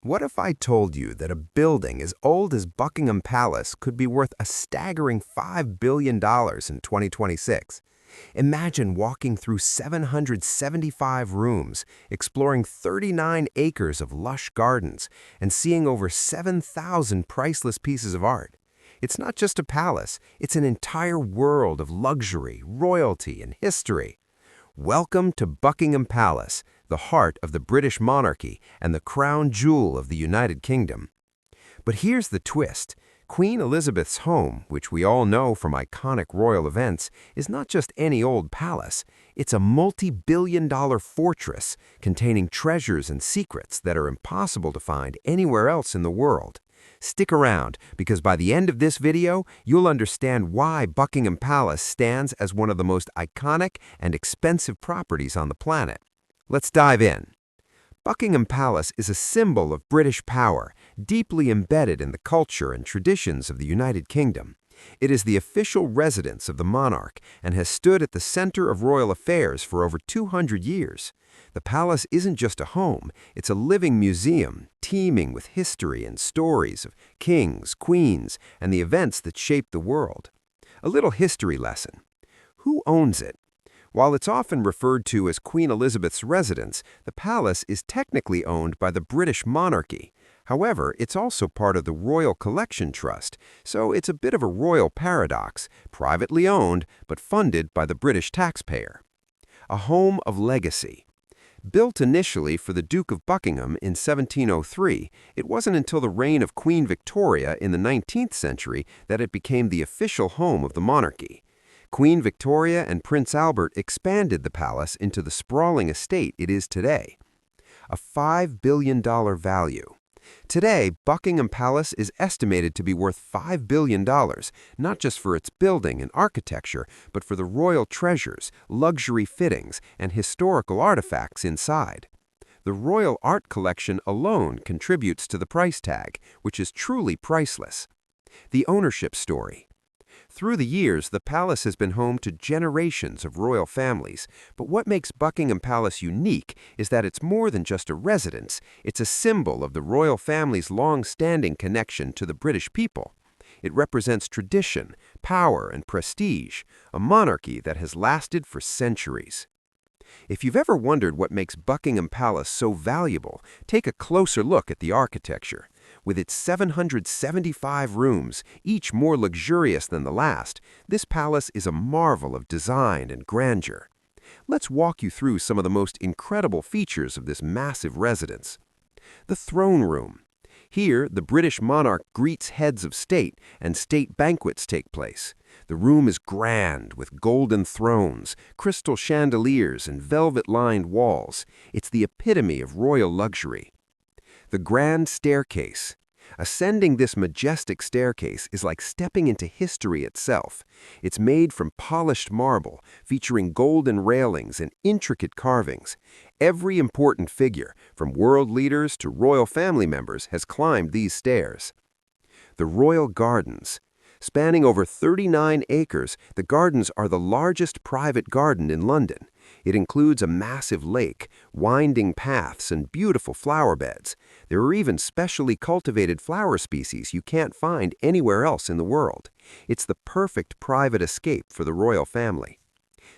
What if I told you that a building as old as Buckingham Palace could be worth a staggering $5 billion in 2026? Imagine walking through 775 rooms, exploring 39 acres of lush gardens, and seeing over 7,000 priceless pieces of art. It's not just a palace, it's an entire world of luxury, royalty, and history. Welcome to Buckingham Palace, the heart of the British monarchy and the crown jewel of the United Kingdom. But here's the twist. Queen Elizabeth's home, which we all know from iconic royal events, is not just any old palace. It's a multi-billion-dollar fortress containing treasures and secrets that are impossible to find anywhere else in the world. Stick around, because by the end of this video, you'll understand why Buckingham Palace stands as one of the most iconic and expensive properties on the planet. Let's dive in. Buckingham Palace is a symbol of British power, deeply embedded in the culture and traditions of the United Kingdom. It is the official residence of the monarch and has stood at the center of royal affairs for over 200 years. The palace isn't just a home, it's a living museum, teeming with history and stories of kings, queens, and the events that shaped the world. A little history lesson. Who owns it? While it's often referred to as Queen Elizabeth's residence, the palace is technically owned by the British monarchy. However, it's also part of the Royal Collection Trust, so it's a bit of a royal paradox, privately owned but funded by the British taxpayer. A home of legacy. Built initially for the Duke of Buckingham in 1703, it wasn't until the reign of Queen Victoria in the 19th century that it became the official home of the monarchy. Queen Victoria and Prince Albert expanded the palace into the sprawling estate it is today. A $5 billion value. Today, Buckingham Palace is estimated to be worth $5 billion, not just for its building and architecture, but for the royal treasures, luxury fittings, and historical artifacts inside. The royal art collection alone contributes to the price tag, which is truly priceless. The ownership story. Through the years, the palace has been home to generations of royal families, but what makes Buckingham Palace unique is that it's more than just a residence, it's a symbol of the royal family's long-standing connection to the British people. It represents tradition, power, and prestige, a monarchy that has lasted for centuries. If you've ever wondered what makes Buckingham Palace so valuable, take a closer look at the architecture. With its 775 rooms, each more luxurious than the last, this palace is a marvel of design and grandeur. Let's walk you through some of the most incredible features of this massive residence. The throne room. Here, the British monarch greets heads of state, and state banquets take place. The room is grand, with golden thrones, crystal chandeliers, and velvet-lined walls. It's the epitome of royal luxury. The grand staircase. Ascending this majestic staircase is like stepping into history itself. It's made from polished marble, featuring golden railings and intricate carvings. Every important figure, from world leaders to royal family members, has climbed these stairs. The royal gardens. Spanning over 39 acres, the gardens are the largest private garden in London. It includes a massive lake, winding paths, and beautiful flower beds. There are even specially cultivated flower species you can't find anywhere else in the world. It's the perfect private escape for the royal family.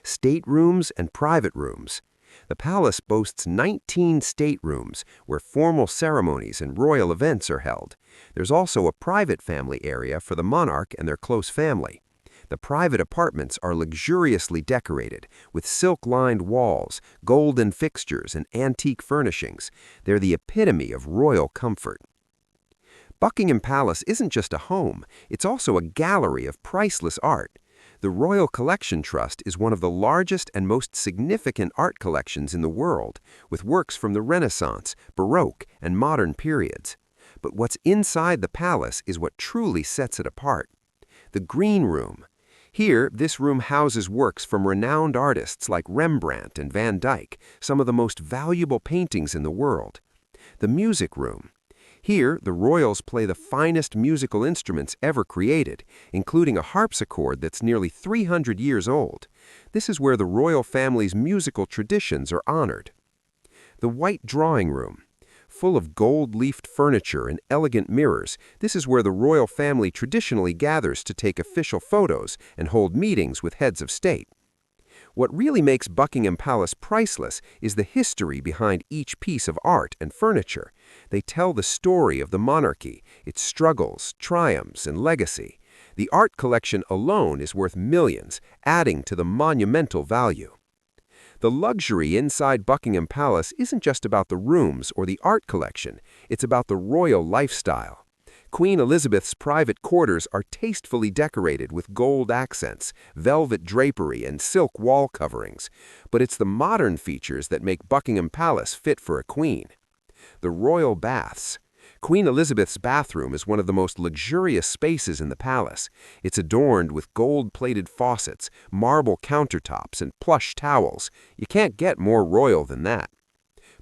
Staterooms and private rooms. The palace boasts 19 staterooms where formal ceremonies and royal events are held. There's also a private family area for the monarch and their close family. The private apartments are luxuriously decorated with silk-lined walls, golden fixtures, and antique furnishings. They're the epitome of royal comfort. Buckingham Palace isn't just a home, it's also a gallery of priceless art. The Royal Collection Trust is one of the largest and most significant art collections in the world, with works from the Renaissance, Baroque, and modern periods. But what's inside the palace is what truly sets it apart. The Green Room. Here, this room houses works from renowned artists like Rembrandt and Van Dyck, some of the most valuable paintings in the world. The Music Room. Here, the royals play the finest musical instruments ever created, including a harpsichord that's nearly 300 years old. This is where the royal family's musical traditions are honored. The White Drawing Room. full of gold-leafed furniture and elegant mirrors. This is where the royal family traditionally gathers to take official photos and hold meetings with heads of state. What really makes Buckingham Palace priceless is the history behind each piece of art and furniture. They tell the story of the monarchy, its struggles, triumphs, and legacy. The art collection alone is worth millions, adding to the monumental value. The luxury inside Buckingham Palace isn't just about the rooms or the art collection, it's about the royal lifestyle. Queen Elizabeth's private quarters are tastefully decorated with gold accents, velvet drapery, and silk wall coverings. But it's the modern features that make Buckingham Palace fit for a queen. The royal baths. Queen Elizabeth's bathroom is one of the most luxurious spaces in the palace. It's adorned with gold-plated faucets, marble countertops, and plush towels. You can't get more royal than that.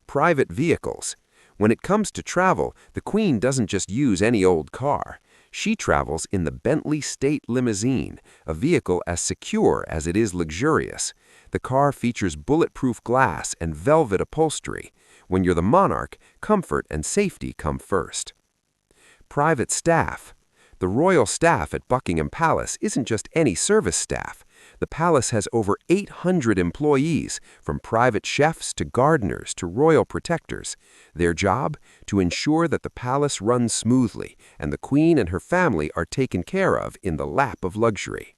Private vehicles. When it comes to travel, the Queen doesn't just use any old car. She travels in the Bentley State Limousine, a vehicle as secure as it is luxurious. The car features bulletproof glass and velvet upholstery. When you're the monarch, comfort and safety come first. Private staff. The royal staff at Buckingham Palace isn't just any service staff. The palace has over 800 employees, from private chefs to gardeners to royal protectors. Their job? To ensure that the palace runs smoothly and the Queen and her family are taken care of in the lap of luxury.